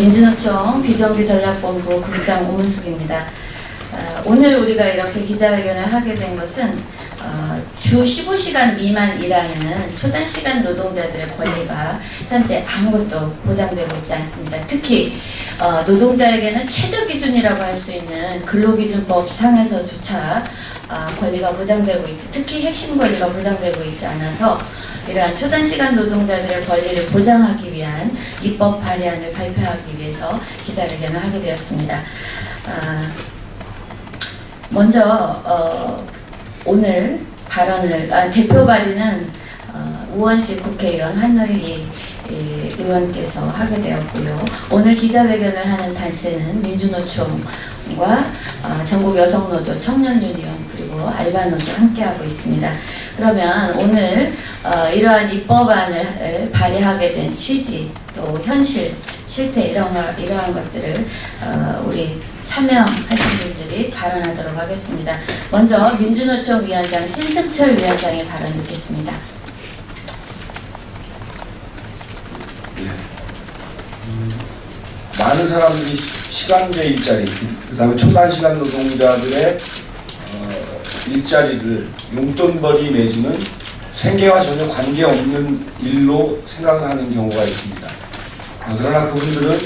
민주노총 비정규전략본부 국장 오문숙입니다. 오늘 우리가 이렇게 기자회견을 하게 된 것은 주 15시간 미만 일하는 초단시간 노동자들의 권리가 현재 아무것도 보장되고 있지 않습니다. 특히 노동자에게는 최저기준이라고 할 수 있는 근로기준법 상에서조차 권리가 보장되고 있지, 특히 핵심 권리가 보장되고 있지 않아서 이러한 초단시간 노동자들의 권리를 보장하기 위한 입법 발의안을 발표하기 위해서 기자회견을 하게 되었습니다. 먼저 오늘 발언을 대표 발의는 우원식 국회의원 한노희 의원께서 하게 되었고요. 오늘 기자회견을 하는 단체는 민주노총과 전국여성노조, 청년유니온 그리고 알바노조 함께하고 있습니다. 그러면 오늘 이러한 입법안을 발의하게 된 취지, 또 현실, 실태 이러한 것들을 우리 참여하신 분들이 발언하도록 하겠습니다. 먼저 민주노총 위원장 신승철 위원장의 발언 듣겠습니다. 많은 사람들이 시간제 일자리, 그 다음에 초단시간 노동자들의 일자리를 용돈벌이 내지는 생계와 전혀 관계없는 일로 생각을 하는 경우가 있습니다. 그러나 그분들은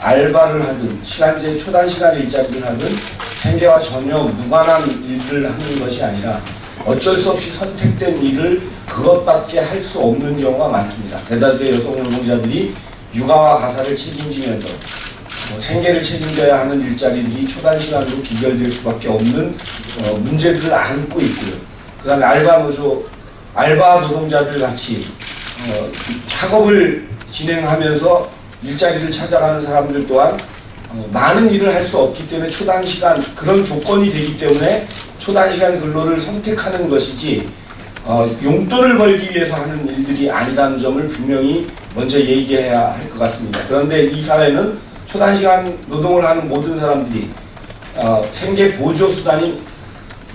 알바를 하든 시간제 초단시간 일자리를 하든 생계와 전혀 무관한 일을 하는 것이 아니라 어쩔 수 없이 선택된 일을 그것밖에 할 수 없는 경우가 많습니다. 대다수의 여성 노동자들이 육아와 가사를 책임지면서 생계를 책임져야 하는 일자리들이 초단시간으로 기결될 수밖에 없는 문제들을 안고 있고요. 그 다음에 알바 노동자들 같이 작업을 진행하면서 일자리를 찾아가는 사람들 또한 많은 일을 할 수 없기 때문에 초단시간, 그런 조건이 되기 때문에 초단시간 근로를 선택하는 것이지 용돈을 벌기 위해서 하는 일들이 아니라는 점을 분명히 먼저 얘기해야 할 것 같습니다. 그런데 이 사회는 초단시간 노동을 하는 모든 사람들이 생계 보조 수단이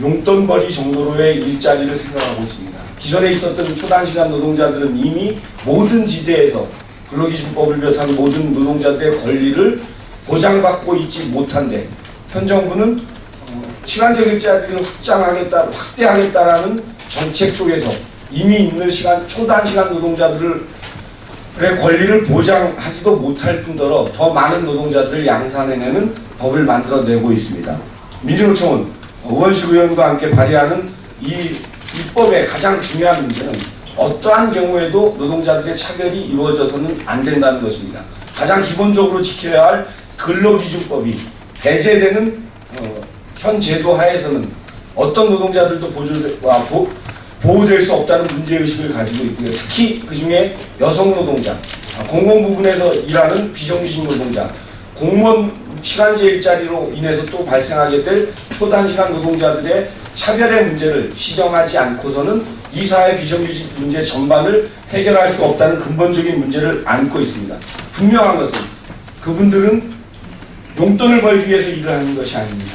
용돈벌이 정도로의 일자리를 생각하고 있습니다. 기존에 있었던 초단시간 노동자들은 이미 모든 지대에서 근로기준법을 비롯한 모든 노동자들의 권리를 보장받고 있지 못한데, 현 정부는 시간적 일자리를 확대하겠다라는 정책 속에서 이미 있는 초단시간 노동자들의 권리를 보장하지도 못할 뿐더러 더 많은 노동자들을 양산해내는 법을 만들어내고 있습니다. 민주노총은 우원식 의원과 함께 발의하는 이 입법의 가장 중요한 문제는 어떠한 경우에도 노동자들의 차별이 이루어져서는 안 된다는 것입니다. 가장 기본적으로 지켜야 할 근로기준법이 배제되는 현 제도 하에서는 어떤 노동자들도 보호될 수 없다는 문제의식을 가지고 있고요. 특히 그 중에 여성 노동자, 공공부문에서 일하는 비정규직 노동자, 공무원 시간제 일자리로 인해서 또 발생하게 될 초단시간 노동자들의 차별의 문제를 시정하지 않고서는 이 사회 비정규직 문제 전반을 해결할 수 없다는 근본적인 문제를 안고 있습니다. 분명한 것은 그분들은 용돈을 벌기 위해서 일을 하는 것이 아닙니다.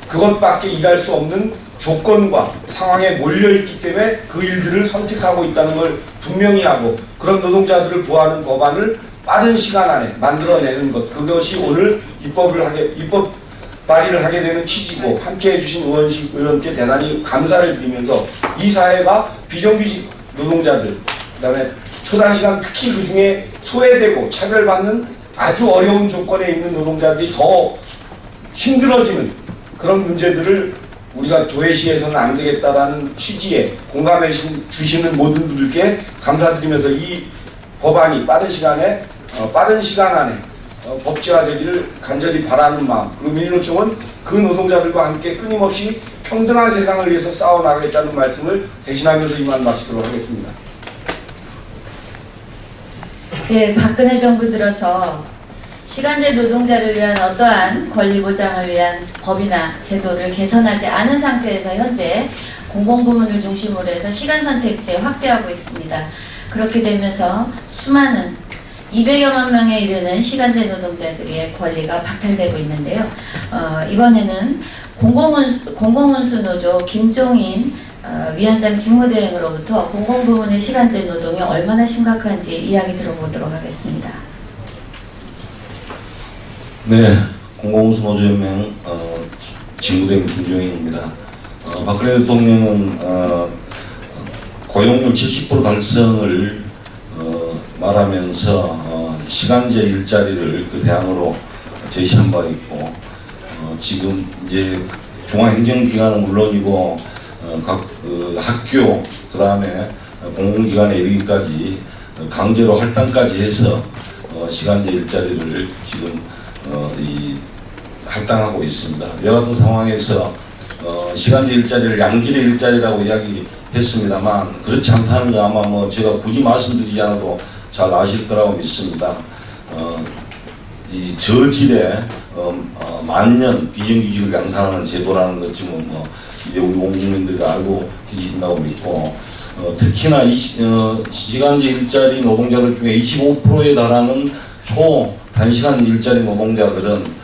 그것밖에 일할 수 없는 조건과 상황에 몰려있기 때문에 그 일들을 선택하고 있다는 걸 분명히 하고, 그런 노동자들을 보호하는 법안을 빠른 시간 안에 만들어내는 것, 그것이 오늘 입법 발의를 하게 되는 취지고, 함께해 주신 우원식 의원께 대단히 감사를 드리면서 이 사회가 비정규직 노동자들, 그 다음에 초단시간 특히 그 중에 소외되고 차별받는 아주 어려운 조건에 있는 노동자들이 더 힘들어지는 그런 문제들을 우리가 도외시해서는 안 되겠다라는 취지에 공감해 주시는 모든 분들께 감사드리면서 이 법안이 빠른 시간 안에 법제화되기를 간절히 바라는 마음, 그리고 민주노총은 그 노동자들과 함께 끊임없이 평등한 세상을 위해서 싸워나가겠다는 말씀을 대신하면서 이만 마치도록 하겠습니다. 네, 박근혜 정부 들어서 시간제 노동자를 위한 어떠한 권리 보장을 위한 법이나 제도를 개선하지 않은 상태에서 현재 공공부문을 중심으로 해서 시간 선택제 확대하고 있습니다. 그렇게 되면서 수많은 200여만 명에 이르는 시간제 노동자들의 권리가 박탈되고 있는데요. 이번에는 공공운수노조 김종인 위원장 직무대행으로부터 공공부문의 시간제 노동이 얼마나 심각한지 이야기 들어보도록 하겠습니다. 네, 공공운수노조연맹 직무대행 김종인입니다. 박근혜 대통령은 고용률 70% 달성을 말하면서 시간제 일자리를 그 대안으로 제시한 바 있고 지금 이제 중앙행정기관은 물론이고 각 학교 그다음에 공공기관에 이르기까지 강제로 할당까지 해서 시간제 일자리를 지금 할당하고 있습니다. 이와 같은 상황에서 시간제 일자리를 양질의 일자리라고 이야기했습니다만 그렇지 않다는 거 아마 뭐 제가 굳이 말씀드리지 않아도 잘 아실 거라고 믿습니다. 이 저질의 만년 비정규직을 양산하는 제도라는 것쯤은 뭐 이제 우리 온 국민들이 알고 계신다고 믿고 특히나 시간제 일자리 노동자들 중에 25%에 달하는 초단시간 일자리 노동자들은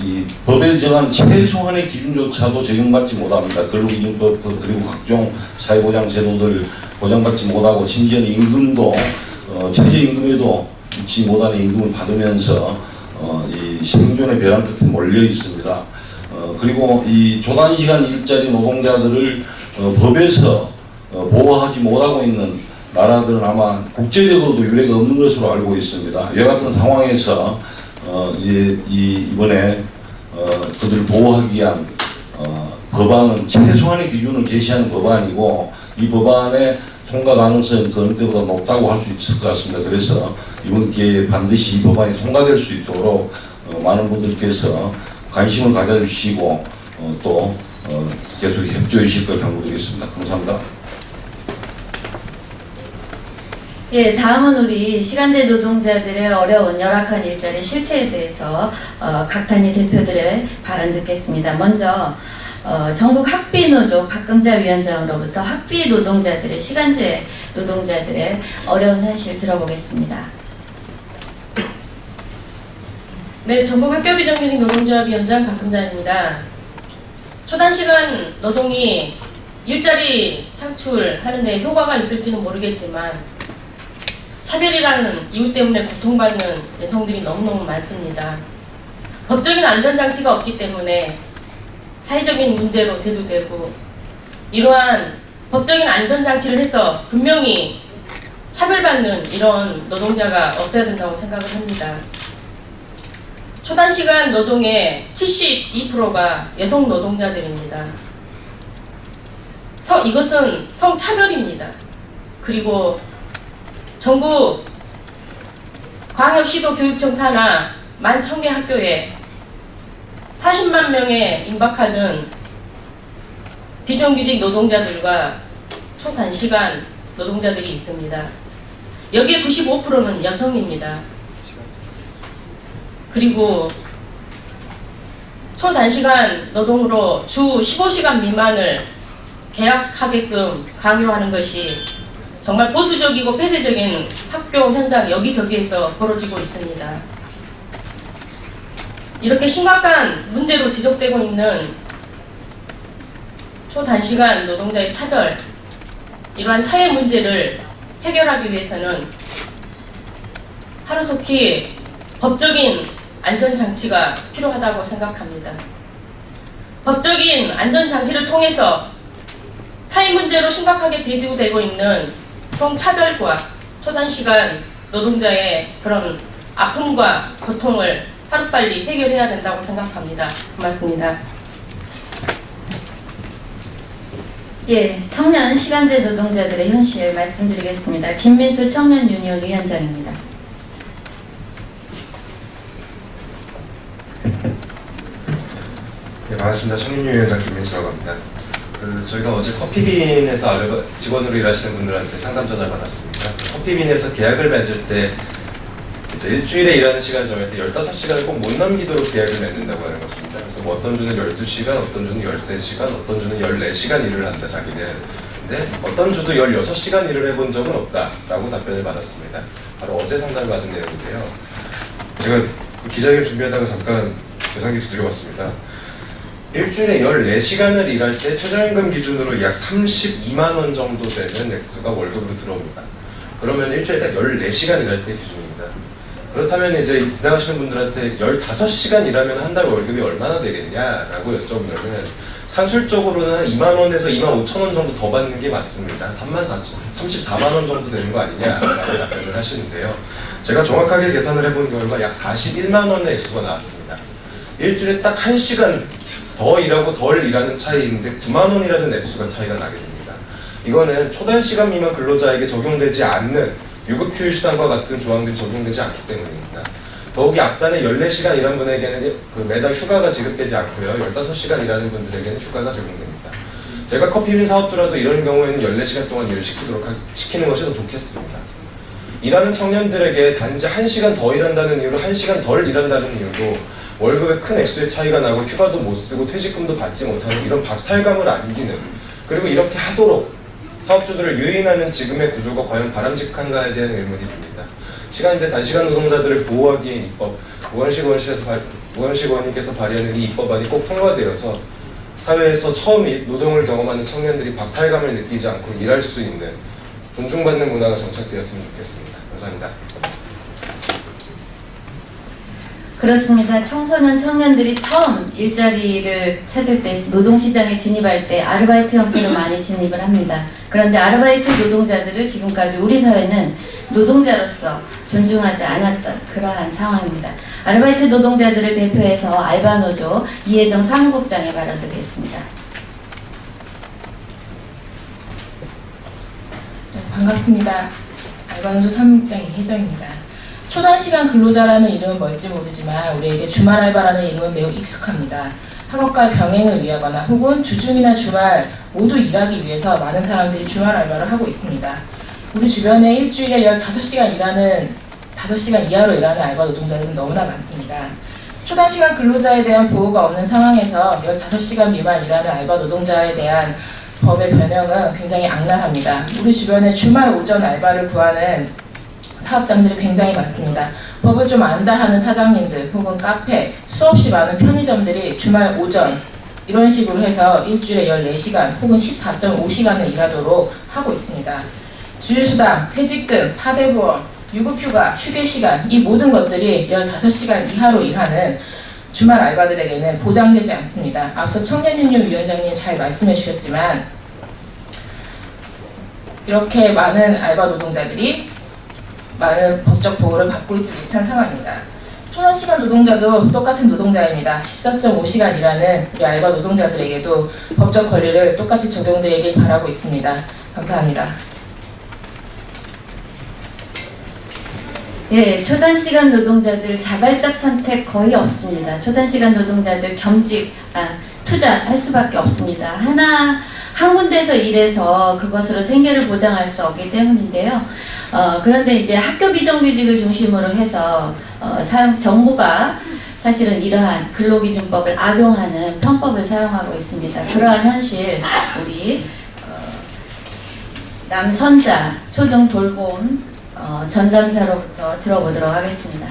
이 법에 정한 최소한의 기준조차도 적용받지 못합니다. 근로기준법 그리고 각종 사회보장 제도들 보장받지 못하고 심지어 임금도 최저임금에도 미치지 못하는 임금을 받으면서 이 생존의 벼랑 끝에 몰려 있습니다. 그리고 이 조단시간 일자리 노동자들을 법에서 보호하지 못하고 있는 나라들은 아마 국제적으로도 유례가 없는 것으로 알고 있습니다. 이와 같은 상황에서 이번에 그들을 보호하기 위한 법안은 최소한의 기준을 제시하는 법안이고 이 법안의 통과 가능성은 그 어느 때보다 높다고 할 수 있을 것 같습니다. 그래서 이번 기회에 반드시 이 법안이 통과될 수 있도록 많은 분들께서 관심을 가져주시고 또 계속 협조해 주실 걸 당부드리겠습니다. 감사합니다. 예, 다음은 우리 시간제 노동자들의 어려운 열악한 일자리 실태에 대해서 각 단위 대표들의 발언 듣겠습니다. 먼저 전국 학비노조 박금자 위원장으로부터 학비 노동자들의 시간제 노동자들의 어려운 현실 들어보겠습니다. 네, 전국 학교비정규직 노동조합위원장 박금자입니다. 초단시간 노동이 일자리 창출하는 데 효과가 있을지는 모르겠지만 차별이라는 이유 때문에 고통받는 여성들이 너무너무 많습니다. 법적인 안전장치가 없기 때문에 사회적인 문제로 대두되고 이러한 법적인 안전장치를 해서 분명히 차별받는 이런 노동자가 없어야 된다고 생각을 합니다. 초단시간 노동의 72%가 여성 노동자들입니다. 이것은 성차별입니다. 그리고 전국 광역시도 교육청 산하 11,000개 학교에 40만 명에 임박하는 비정규직 노동자들과 초단시간 노동자들이 있습니다. 여기에 95%는 여성입니다. 그리고 초단시간 노동으로 주 15시간 미만을 계약하게끔 강요하는 것이 정말 보수적이고 폐쇄적인 학교 현장 여기저기에서 벌어지고 있습니다. 이렇게 심각한 문제로 지적되고 있는 초단시간 노동자의 차별, 이러한 사회 문제를 해결하기 위해서는 하루속히 법적인 안전장치가 필요하다고 생각합니다. 법적인 안전장치를 통해서 사회 문제로 심각하게 대두되고 있는 성차별과 초단시간 노동자의 그런 아픔과 고통을 하루빨리 해결해야 된다고 생각합니다. 고맙습니다. 예, 청년 시간제 노동자들의 현실 말씀드리겠습니다. 김민수 청년유니온 위원장입니다. 네, 반갑습니다. 청년유니온장 김민수라고 합니다. 저희가 어제 커피빈에서 직원으로 일하시는 분들한테 상담 전화를 받았습니다. 커피빈에서 계약을 맺을 때 이제 일주일에 일하는 시간 정할 때 15시간을 꼭 못 넘기도록 계약을 맺는다고 하는 것입니다. 그래서 뭐 어떤 주는 12시간, 어떤 주는 13시간, 어떤 주는 14시간 일을 한다 자기는. 근데 어떤 주도 16시간 일을 해본 적은 없다라고 답변을 받았습니다. 바로 어제 상담을 받은 내용인데요. 제가 기자회견 준비하다가 잠깐 계산기 두드려봤습니다. 일주일에 14시간을 일할 때 최저임금 기준으로 약 32만 원 정도 되는 액수가 월급으로 들어옵니다. 그러면 일주일에 딱 14시간 일할 때 기준입니다. 그렇다면 이제 지나가시는 분들한테 15시간 일하면 한 달 월급이 얼마나 되겠냐라고 여쭤보면은 산술적으로는 2만 원에서 2만 5천 원 정도 더 받는 게 맞습니다. 34만 원 정도 되는 거 아니냐라고 답변을 하시는데요. 제가 정확하게 계산을 해본 결과 약 41만 원의 액수가 나왔습니다. 일주일에 딱 1시간 더 일하고 덜 일하는 차이인데 9만 원이라는 액수가 차이가 나게 됩니다. 이거는 초단시간 미만 근로자에게 적용되지 않는 유급휴일수당과 같은 조항들이 적용되지 않기 때문입니다. 더욱이 앞단에 14시간 일한 분에게는 매달 휴가가 지급되지 않고요. 15시간 일하는 분들에게는 휴가가 적용됩니다. 제가 커피빈 사업주라도 이런 경우에는 14시간 동안 일을 시키는 것이 더 좋겠습니다. 일하는 청년들에게 단지 1시간 더 일한다는 이유로 1시간 덜 일한다는 이유로 월급에 큰 액수의 차이가 나고 휴가도 못 쓰고 퇴직금도 받지 못하는 이런 박탈감을 안기는, 그리고 이렇게 하도록 사업주들을 유인하는 지금의 구조가 과연 바람직한가에 대한 의문이 듭니다. 시간제 단시간 노동자들을 보호하기 위한 입법, 우원식 의원님께서 발의하는 이 입법안이 꼭 통과되어서 사회에서 처음 노동을 경험하는 청년들이 박탈감을 느끼지 않고 일할 수 있는 존중받는 문화가 정착되었으면 좋겠습니다. 감사합니다. 그렇습니다. 청소년 청년들이 처음 일자리를 찾을 때, 노동시장에 진입할 때 아르바이트 형태로 많이 진입을 합니다. 그런데 아르바이트 노동자들을 지금까지 우리 사회는 노동자로서 존중하지 않았던 그러한 상황입니다. 아르바이트 노동자들을 대표해서 알바노조 이혜정 사무국장의 발언 듣겠습니다. 네, 반갑습니다. 알바노조 사무국장 이혜정입니다. 초단시간 근로자라는 이름은 뭘지 모르지만 우리에게 주말 알바라는 이름은 매우 익숙합니다. 학업과 병행을 위하거나 혹은 주중이나 주말 모두 일하기 위해서 많은 사람들이 주말 알바를 하고 있습니다. 우리 주변에 일주일에 15시간 일하는 5시간 이하로 일하는 알바 노동자들은 너무나 많습니다. 초단시간 근로자에 대한 보호가 없는 상황에서 15시간 미만 일하는 알바 노동자에 대한 법의 변형은 굉장히 악랄합니다. 우리 주변에 주말 오전 알바를 구하는 사업장들이 굉장히 많습니다. 법을 좀 안다 하는 사장님들 혹은 카페, 수없이 많은 편의점들이 주말 오전 이런 식으로 해서 일주일에 14시간 혹은 14.5시간을 일하도록 하고 있습니다. 주휴수당, 퇴직금, 4대 보험, 유급휴가, 휴게시간 이 모든 것들이 15시간 이하로 일하는 주말 알바들에게는 보장되지 않습니다. 앞서 청년윤리위원장님 잘 말씀해 주셨지만 이렇게 많은 알바 노동자들이 많은 법적 보호를 받고 있지 못한 상황입니다. 초단시간 노동자도 똑같은 노동자입니다. 14.5시간 일하는 우리 알바 노동자들에게도 법적 권리를 똑같이 적용되길 바라고 있습니다. 감사합니다. 예, 초단시간 노동자들 자발적 선택 거의 없습니다. 초단시간 노동자들 투자할 수밖에 없습니다. 한 군데서 일해서 그것으로 생계를 보장할 수 없기 때문인데요. 그런데 이제 학교 비정규직을 중심으로 해서 정부가 사실은 이러한 근로기준법을 악용하는 편법을 사용하고 있습니다. 그러한 현실 우리 남선자 초등 돌봄 전담사로부터 들어보도록 하겠습니다.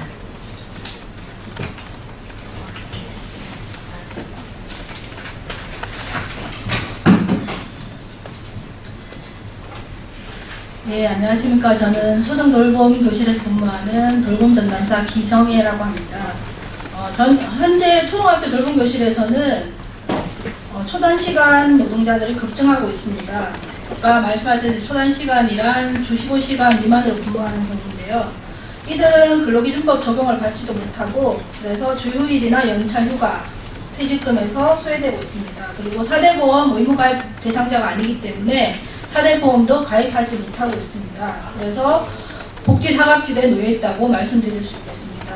네, 안녕하십니까. 저는 초등돌봄 교실에서 근무하는 돌봄 전담사 기정혜라고 합니다. 현재 초등학교 돌봄 교실에서는 초단시간 노동자들이 급증하고 있습니다. 아까 말씀하신 초단시간이란 주 15시간 미만으로 근무하는 경우인데요. 이들은 근로기준법 적용을 받지도 못하고 그래서 주휴일이나 연차휴가, 퇴직금에서 소외되고 있습니다. 그리고 4대 보험 의무가입 대상자가 아니기 때문에 4대 보험도 가입하지 못하고 있습니다. 그래서 복지 사각지대에 놓여 있다고 말씀드릴 수 있겠습니다.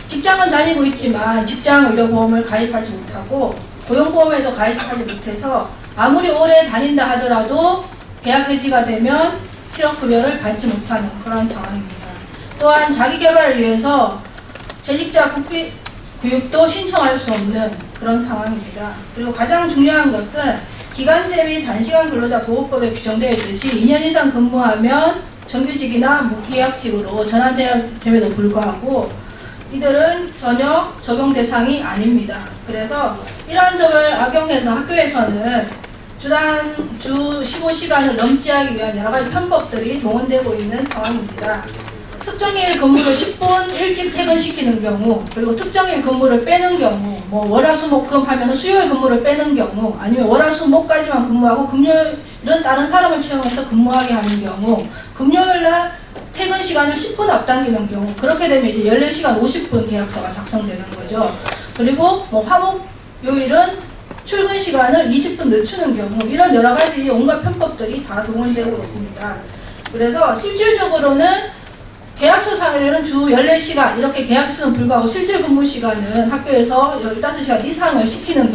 직장은 다니고 있지만 직장 의료보험을 가입하지 못하고 고용보험에도 가입하지 못해서 아무리 오래 다닌다 하더라도 계약 해지가 되면 실업급여를 받지 못하는 그런 상황입니다. 또한 자기개발을 위해서 재직자 교육도 신청할 수 없는 그런 상황입니다. 그리고 가장 중요한 것은 기간제 및 단시간 근로자 보호법에 규정되어 있듯이 2년 이상 근무하면 정규직이나 무계약직으로 전환됨에도 불구하고 이들은 전혀 적용 대상이 아닙니다. 그래서 이러한 점을 악용해서 학교에서는 주 15시간을 넘지 하기 위한 여러 가지 편법들이 동원되고 있는 상황입니다. 특정일 근무를 10분 일찍 퇴근시키는 경우, 그리고 특정일 근무를 빼는 경우, 뭐 월화수목금 하면 수요일 근무를 빼는 경우, 아니면 월화수목까지만 근무하고 금요일은 다른 사람을 채용해서 근무하게 하는 경우, 금요일날 퇴근 시간을 10분 앞당기는 경우, 그렇게 되면 이제 14시간 50분 계약서가 작성되는 거죠. 그리고 뭐 화목 요일은 출근 시간을 20분 늦추는 경우, 이런 여러 가지 온갖 편법들이 다 동원되고 있습니다. 그래서 실질적으로는 계약서상에는 주 14시간 이렇게 계약서는 불구하고 실질 근무 시간은 학교에서 15시간 이상을 시키는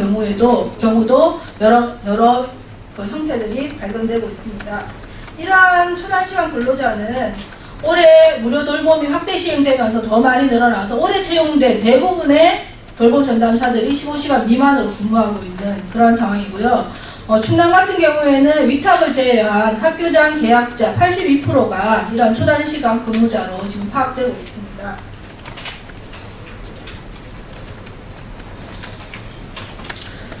경우도 여러 그 형태들이 발견되고 있습니다. 이러한 초단시간 근로자는 올해 무료 돌봄이 확대 시행되면서 더 많이 늘어나서 올해 채용된 대부분의 돌봄 전담사들이 15시간 미만으로 근무하고 있는 그런 상황이고요. 충남 같은 경우에는 위탁을 제외한 학교장 계약자 82%가 이런 초단시간 근무자로 지금 파악되고 있습니다.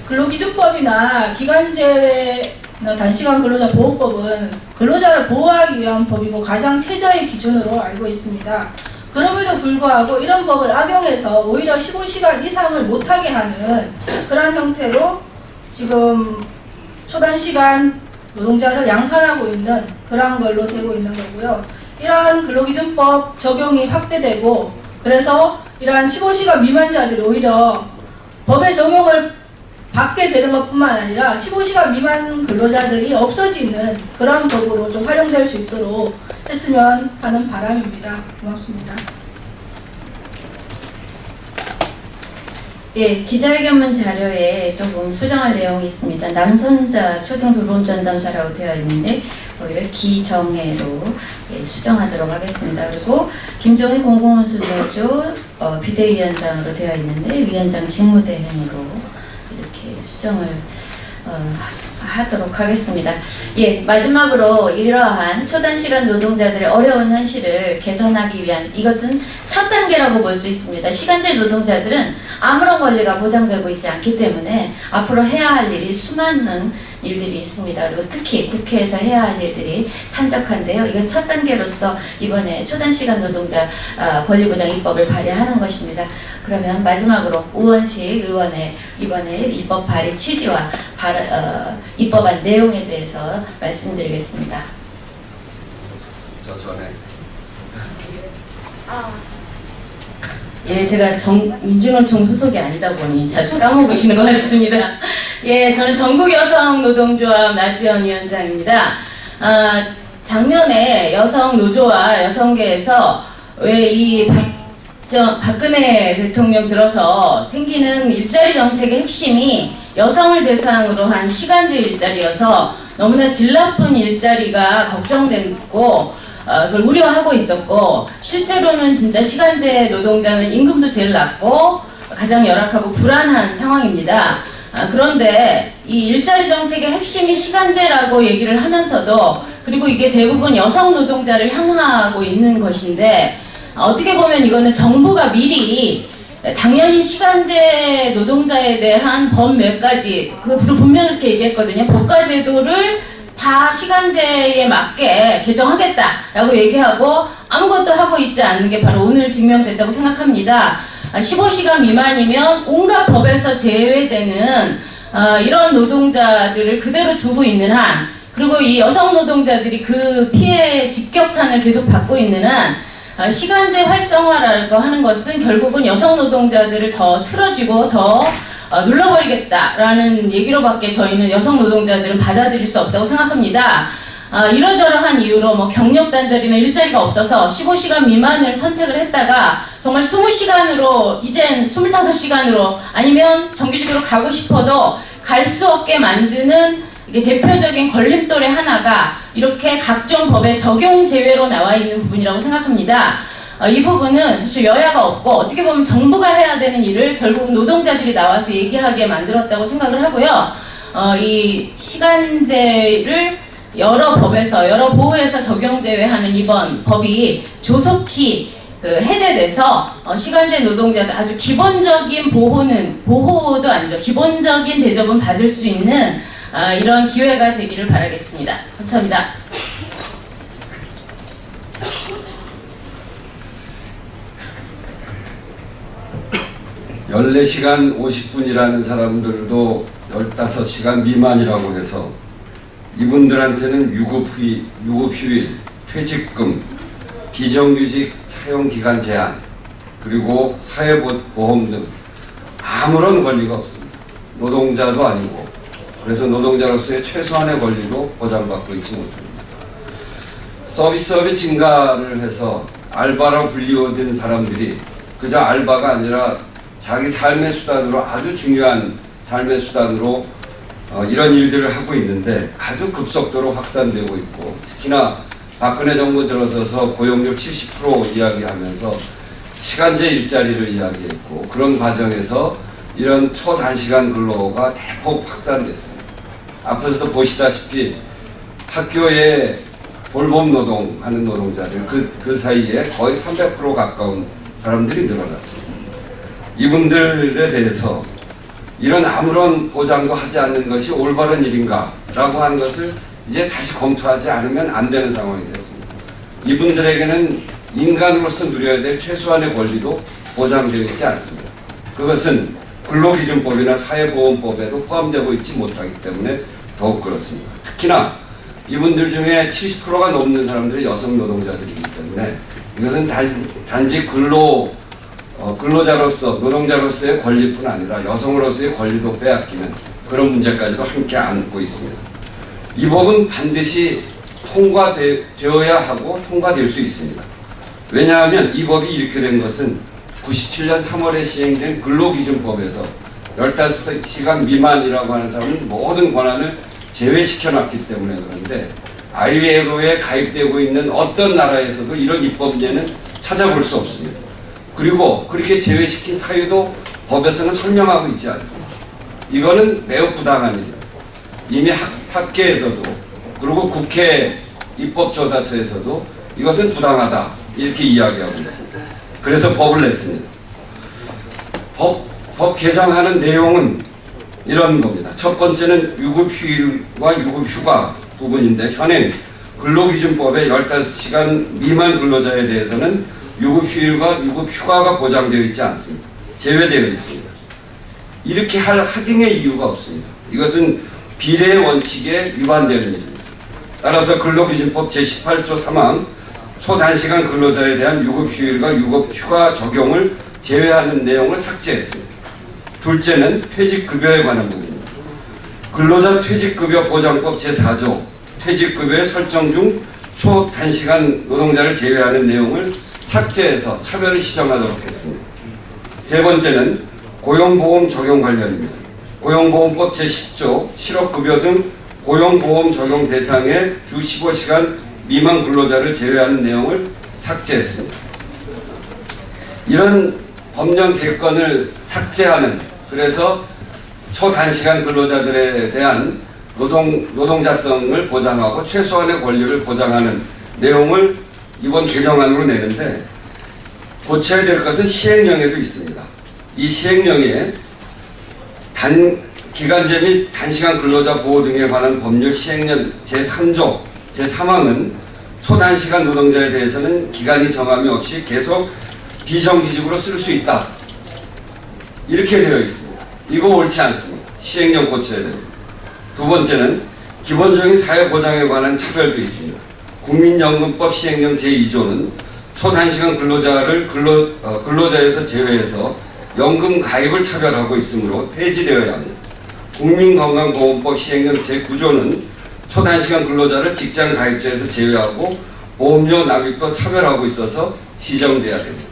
근로기준법이나 기간제외나 단시간 근로자 보호법은 근로자를 보호하기 위한 법이고 가장 최저의 기준으로 알고 있습니다. 그럼에도 불구하고 이런 법을 악용해서 오히려 15시간 이상을 못하게 하는 그런 형태로 지금 초단시간 노동자를 양산하고 있는 그런 걸로 되고 있는 거고요. 이러한 근로기준법 적용이 확대되고, 그래서 이러한 15시간 미만자들이 오히려 법의 적용을 받게 되는 것뿐만 아니라 15시간 미만 근로자들이 없어지는 그런 법으로 좀 활용될 수 있도록 했으면 하는 바람입니다. 고맙습니다. 예, 기자회견문 자료에 조금 수정할 내용이 있습니다. 남선자 초등 돌봄 전담사라고 되어 있는데 거기를 기정예로 수정하도록 하겠습니다. 그리고 김종희 공공운수노조 비대위원장으로 되어 있는데 위원장 직무대행으로 이렇게 수정을 하도록 하겠습니다. 예, 마지막으로 이러한 초단시간 노동자들의 어려운 현실을 개선하기 위한, 이것은 첫 단계라고 볼 수 있습니다. 시간제 노동자들은 아무런 권리가 보장되고 있지 않기 때문에 앞으로 해야 할 일이 수많은 일들이 있습니다. 그리고 특히 국회에서 해야 할 일들이 산적한데요. 이건 첫 단계로서 이번에 초단시간 노동자 권리보장 입법을 발의하는 것입니다. 그러면 마지막으로 우원식 의원의 이번에 입법 발의 취지와 입법안 내용에 대해서 말씀드리겠습니다. 저 전에 예, 제가 민중노총 소속이 아니다 보니 자주 까먹으시는 것 같습니다. 예, 저는 전국여성노동조합 나지연 위원장입니다. 작년에 여성노조와 여성계에서 왜 이 박근혜 대통령 들어서 생기는 일자리 정책의 핵심이 여성을 대상으로 한 시간제 일자리여서 너무나 질 나쁜 일자리가 걱정됐고 그걸 우려하고 있었고, 실제로는 진짜 시간제 노동자는 임금도 제일 낮고 가장 열악하고 불안한 상황입니다. 그런데 이 일자리 정책의 핵심이 시간제라고 얘기를 하면서도, 그리고 이게 대부분 여성 노동자를 향하고 있는 것인데, 어떻게 보면 이거는 정부가 미리 당연히 시간제 노동자에 대한 법 몇 가지, 분명히 이렇게 얘기했거든요. 법과제도를 다 시간제에 맞게 개정하겠다라고 얘기하고 아무것도 하고 있지 않는 게 바로 오늘 증명됐다고 생각합니다. 15시간 미만이면 온갖 법에서 제외되는 이런 노동자들을 그대로 두고 있는 한, 그리고 이 여성 노동자들이 그 피해 직격탄을 계속 받고 있는 한, 시간제 활성화라고 하는 것은 결국은 여성 노동자들을 더 틀어지고 더 눌러버리겠다라는 얘기로밖에 저희는 여성 노동자들은 받아들일 수 없다고 생각합니다. 이러저러한 이유로 뭐 경력 단절이나 일자리가 없어서 15시간 미만을 선택을 했다가 정말 20시간으로, 이젠 25시간으로 아니면 정규직으로 가고 싶어도 갈 수 없게 만드는 이게 대표적인 걸림돌의 하나가 이렇게 각종 법의 적용 제외로 나와 있는 부분이라고 생각합니다. 이 부분은 사실 여야가 없고 어떻게 보면 정부가 해야 되는 일을 결국 노동자들이 나와서 얘기하게 만들었다고 생각을 하고요. 이 시간제를 여러 법에서, 여러 보호에서 적용 제외하는 이번 법이 조속히 해제돼서 시간제 노동자도 아주 기본적인 보호도 아니죠. 기본적인 대접은 받을 수 있는 이런 기회가 되기를 바라겠습니다. 감사합니다. 14시간 50분이라는 사람들도 15시간 미만이라고 해서 이분들한테는 유급휴일, 퇴직금, 비정규직 사용기간 제한, 그리고 사회보험 등 아무런 권리가 없습니다. 노동자도 아니고, 그래서 노동자로서의 최소한의 권리도 보장받고 있지 못합니다. 서비스업이 증가를 해서 알바로 불리워진 사람들이 그저 알바가 아니라 자기 삶의 수단으로, 아주 중요한 삶의 수단으로 이런 일들을 하고 있는데 아주 급속도로 확산되고 있고, 특히나 박근혜 정부 들어서서 고용률 70% 이야기하면서 시간제 일자리를 이야기했고, 그런 과정에서 이런 초단시간 근로가 대폭 확산됐습니다. 앞에서도 보시다시피 학교에 돌봄 노동하는 노동자들, 그 사이에 거의 300% 가까운 사람들이 늘어났습니다. 이분들에 대해서 이런 아무런 보장도 하지 않는 것이 올바른 일인가 라고 하는 것을 이제 다시 검토하지 않으면 안 되는 상황이 됐습니다. 이분들에게는 인간으로서 누려야 될 최소한의 권리도 보장되어 있지 않습니다. 그것은 근로기준법이나 사회보험법에도 포함되고 있지 못하기 때문에 더욱 그렇습니다. 특히나 이분들 중에 70%가 넘는 사람들이 여성 노동자들이기 때문에 이것은 단지 근로자로서, 노동자로서의 권리뿐 아니라 여성으로서의 권리도 빼앗기는 그런 문제까지도 함께 안고 있습니다. 이 법은 반드시 통과되어야 하고 통과될 수 있습니다. 왜냐하면 이 법이 이렇게 된 것은 97년 3월에 시행된 근로기준법에서 15시간 미만이라고 하는 사람은 모든 권한을 제외시켜놨기 때문에 그런데 ILO에 가입되고 있는 어떤 나라에서도 이런 입법례는 찾아볼 수 없습니다. 그리고 그렇게 제외시킨 사유도 법에서는 설명하고 있지 않습니다. 이거는 매우 부당한 일입니다. 이미 학계에서도, 그리고 국회 입법조사처에서도 이것은 부당하다 이렇게 이야기하고 있습니다. 그래서 법을 냈습니다. 법 개정하는 내용은 이런 겁니다. 첫 번째는 유급휴일과 유급휴가 부분인데, 현행 근로기준법의 15시간 미만 근로자에 대해서는 유급휴일과 유급휴가가 보장되어 있지 않습니다. 제외되어 있습니다. 이렇게 할 하등의 이유가 없습니다. 이것은 비례의 원칙에 위반되는 일입니다. 따라서 근로기준법 제18조 3항 초단시간 근로자에 대한 유급휴일과 유급휴가 적용을 제외하는 내용을 삭제했습니다. 둘째는 퇴직급여에 관한 부분입니다. 근로자 퇴직급여 보장법 제4조 퇴직급여의 설정 중 초단시간 노동자를 제외하는 내용을 삭제해서 차별을 시정하도록 했습니다. 세 번째는 고용보험 적용 관련입니다. 고용보험법 제10조 실업급여 등 고용보험 적용 대상의 주 15시간 미만 근로자를 제외하는 내용을 삭제했습니다. 이런 법령 3건을 삭제하는, 그래서 초단시간 근로자들에 대한 노동자성을 보장하고 최소한의 권리를 보장하는 내용을 이번 개정안으로 내는데, 고쳐야 될 것은 시행령에도 있습니다. 이 시행령에 기간제 및 단시간 근로자 보호 등에 관한 법률 시행령 제3조 제3항은 초단시간 노동자에 대해서는 기간이 정함이 없이 계속 비정규직으로 쓸 수 있다, 이렇게 되어 있습니다. 이거 옳지 않습니다. 시행령 고쳐야 됩니다. 두 번째는 기본적인 사회보장에 관한 차별도 있습니다. 국민연금법 시행령 제2조는 초단시간 근로자를 근로자에서 제외해서 연금 가입을 차별하고 있으므로 폐지되어야 합니다. 국민건강보험법 시행령 제9조는 초단시간 근로자를 직장 가입자에서 제외하고 보험료 납입도 차별하고 있어서 시정돼야 됩니다.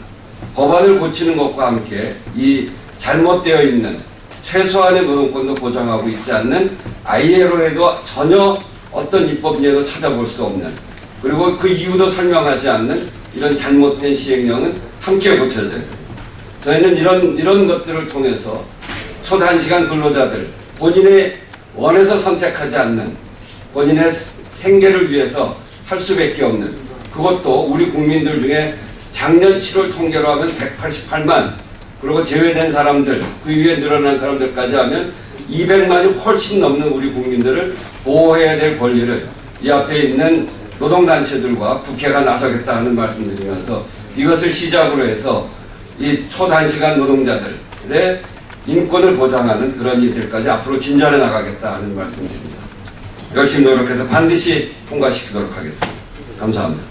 법안을 고치는 것과 함께 이 잘못되어 있는 최소한의 노동권도 보장하고 있지 않는 ILO에도 전혀 어떤 입법례도 찾아볼 수 없는, 그리고 그 이유도 설명하지 않는 이런 잘못된 시행령은 함께 고쳐져야 됩니다. 저희는 이런 것들을 통해서 초단시간 근로자들, 본인의 원해서 선택하지 않는, 본인의 생계를 위해서 할 수밖에 없는, 그것도 우리 국민들 중에 작년 7월 통계로 하면 188만, 그리고 제외된 사람들, 그 위에 늘어난 사람들까지 하면 200만이 훨씬 넘는 우리 국민들을 보호해야 될 권리를 이 앞에 있는 노동단체들과 국회가 나서겠다 하는 말씀드리면서, 이것을 시작으로 해서 이 초단시간 노동자들, 인권을 보장하는 그런 일들까지 앞으로 진전해 나가겠다 하는 말씀드립니다. 열심히 노력해서 반드시 통과시키도록 하겠습니다. 감사합니다.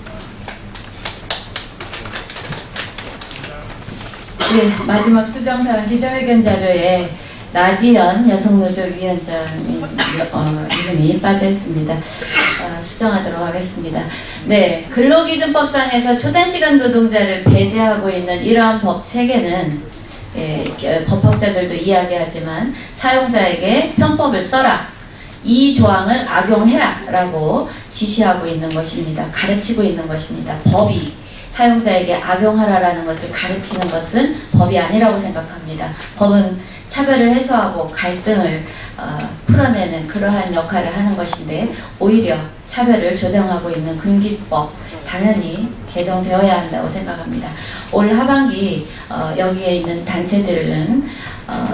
네, 마지막 수정사항 기자회견 자료에 나지연 여성노조위원장의 이름이 빠져 있습니다. 수정하도록 하겠습니다. 네, 근로기준법상에서 초단시간 노동자를 배제하고 있는 이러한 법 체계는 법학자들도 이야기하지만 사용자에게 편법을 써라, 이 조항을 악용해라 라고 지시하고 있는 것입니다. 가르치고 있는 것입니다. 법이 사용자에게 악용하라라는 것을 가르치는 것은 법이 아니라고 생각합니다. 법은 차별을 해소하고 갈등을 풀어내는 그러한 역할을 하는 것인데 오히려 차별을 조장하고 있는 금기법 당연히 개정되어야 한다고 생각합니다. 올 하반기 여기에 있는 단체들은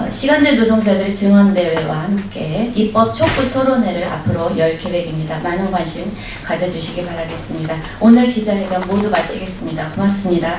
시간제 노동자들의 증언대회와 함께 입법 촉구 토론회를 앞으로 열 계획입니다. 많은 관심 가져주시기 바라겠습니다. 오늘 기자회견 모두 마치겠습니다. 고맙습니다.